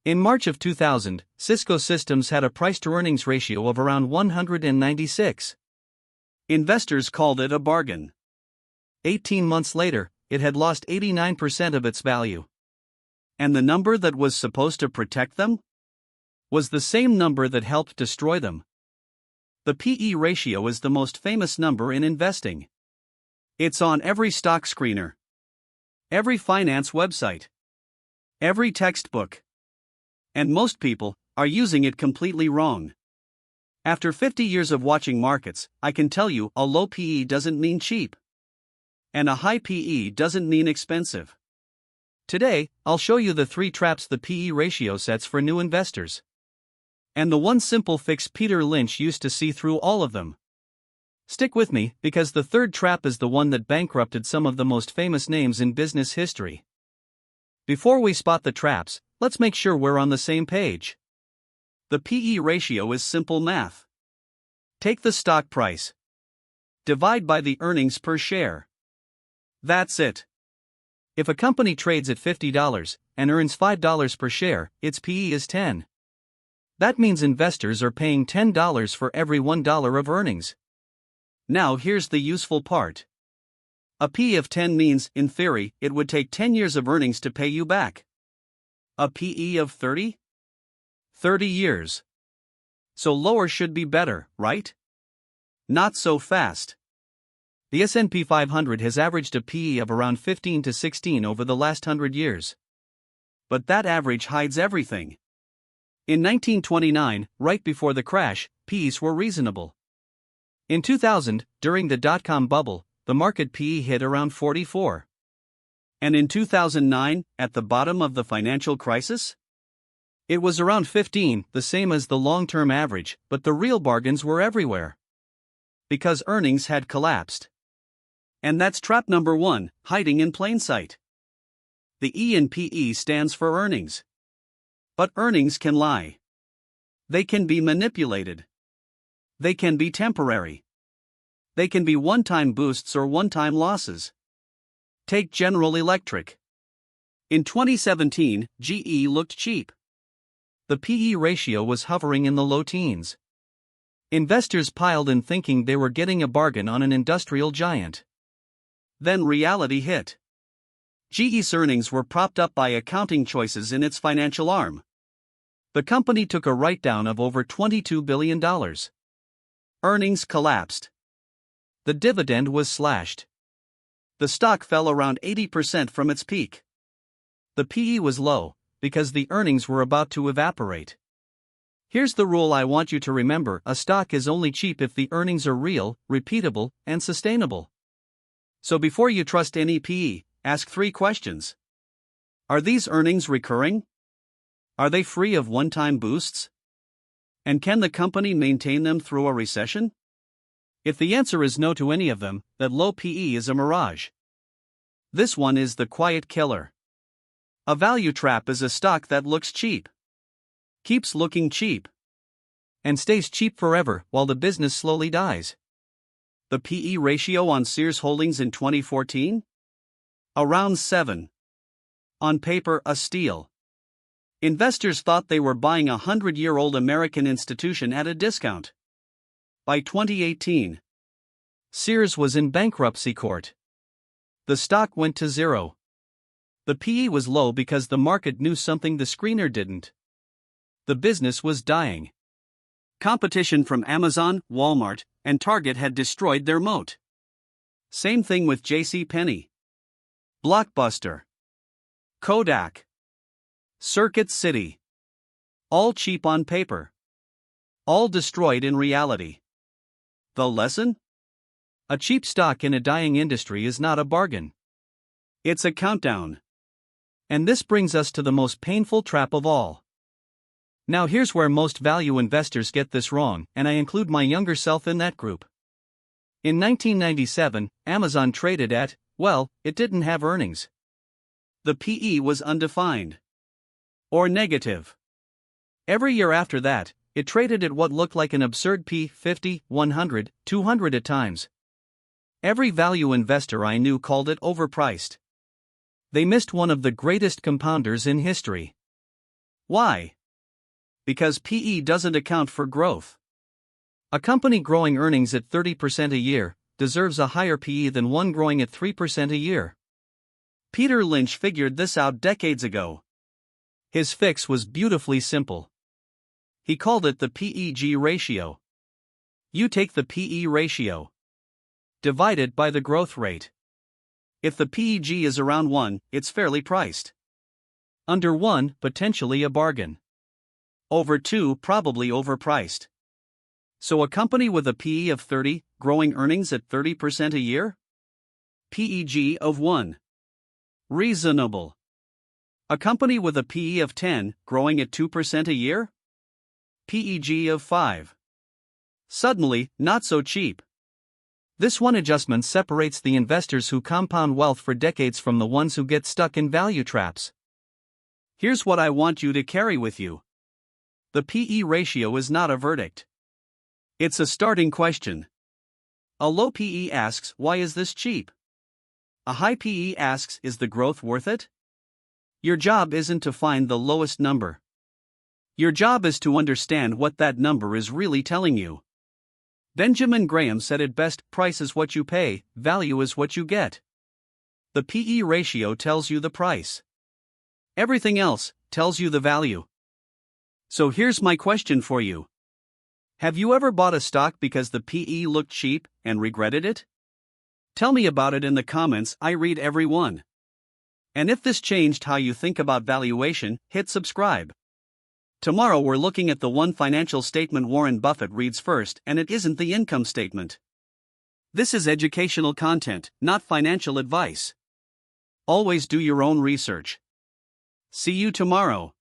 In March of 2000, Cisco Systems had a price-to-earnings ratio of around 196. Investors called it a bargain. 18 months later, it had lost 89% of its value. And the number that was supposed to protect them was the same number that helped destroy them. The P/E ratio is the most famous number in investing. It's on every stock screener, every finance website, every textbook. And most people are using it completely wrong. After 50 years of watching markets, I can tell you a low P/E doesn't mean cheap. And a high P/E doesn't mean expensive. Today, I'll show you the 3 traps the P/E ratio sets for new investors. And the one simple fix Peter Lynch used to see through all of them. Stick with me, because the 3rd trap is the one that bankrupted some of the most famous names in business history. Before we spot the traps, let's make sure we're on the same page. The P/E ratio is simple math. Take the stock price, divide by the earnings per share. That's it. If a company trades at $50 and earns $5 per share, its P/E is 10. That means investors are paying $10 for every $1 of earnings. Now here's the useful part. A P/E of 10 means, in theory, it would take 10 years of earnings to pay you back. A P/E of 30? 30 years. So lower should be better, right? Not so fast. The S&P 500 has averaged a P/E of around 15 to 16 over the last 100 years. But that average hides everything. In 1929, right before the crash, P/Es were reasonable. In 2000, during the dot-com bubble, the market P/E hit around 44. And in 2009, at the bottom of the financial crisis? It was around 15, the same as the long-term average, but the real bargains were everywhere. Because earnings had collapsed. And that's trap number 1, hiding in plain sight. The E in P/E stands for earnings. But earnings can lie. They can be manipulated. They can be temporary. They can be one-time boosts or one-time losses. Take General Electric. In 2017, GE looked cheap. The P/E ratio was hovering in the low teens. Investors piled in thinking they were getting a bargain on an industrial giant. Then reality hit. GE's earnings were propped up by accounting choices in its financial arm. The company took a write-down of over $22 billion. Earnings collapsed. The dividend was slashed. The stock fell around 80% from its peak. The P/E was low, because the earnings were about to evaporate. Here's the rule I want you to remember: a stock is only cheap if the earnings are real, repeatable, and sustainable. So before you trust any P/E, ask 3 questions. Are these earnings recurring? Are they free of one-time boosts? And can the company maintain them through a recession? If the answer is no to any of them, that low P/E is a mirage. This one is the quiet killer. A value trap is a stock that looks cheap, keeps looking cheap, and stays cheap forever while the business slowly dies. The P/E ratio on Sears Holdings in 2014? Around 7. On paper, a steal. Investors thought they were buying a 100-year-old American institution at a discount. By 2018, Sears was in bankruptcy court. The stock went to 0. The P/E was low because the market knew something the screener didn't. The business was dying. Competition from Amazon, Walmart, and Target had destroyed their moat. Same thing with JCPenney, Blockbuster, Kodak, Circuit City. All cheap on paper. All destroyed in reality. The lesson? A cheap stock in a dying industry is not a bargain. It's a countdown. And this brings us to the most painful trap of all. Now here's where most value investors get this wrong, and I include my younger self in that group. In 1997, Amazon traded at, well, it didn't have earnings. The P/E was undefined. Or negative. Every year after that, it traded at what looked like an absurd P, 50, 100, 200 at times. Every value investor I knew called it overpriced. They missed one of the greatest compounders in history. Why? Because PE doesn't account for growth. A company growing earnings at 30% a year deserves a higher PE than one growing at 3% a year. Peter Lynch figured this out decades ago. His fix was beautifully simple. He called it the PEG ratio. You take the PE ratio, divide it by the growth rate. If the PEG is around 1, it's fairly priced. Under 1, potentially a bargain. Over 2, probably overpriced. So a company with a PE of 30, growing earnings at 30% a year? PEG of 1. Reasonable. A company with a PE of 10, growing at 2% a year? PEG of 5. Suddenly, not so cheap. This one adjustment separates the investors who compound wealth for decades from the ones who get stuck in value traps. Here's what I want you to carry with you. The PE ratio is not a verdict. It's a starting question. A low PE asks, why is this cheap? A high PE asks, is the growth worth it? Your job isn't to find the lowest number. Your job is to understand what that number is really telling you. Benjamin Graham said it best, price is what you pay, value is what you get. The PE ratio tells you the price. Everything else tells you the value. So here's my question for you. Have you ever bought a stock because the PE looked cheap and regretted it? Tell me about it in the comments, I read every one. And if this changed how you think about valuation, hit subscribe. Tomorrow we're looking at the one financial statement Warren Buffett reads first, and it isn't the income statement. This is educational content, not financial advice. Always do your own research. See you tomorrow.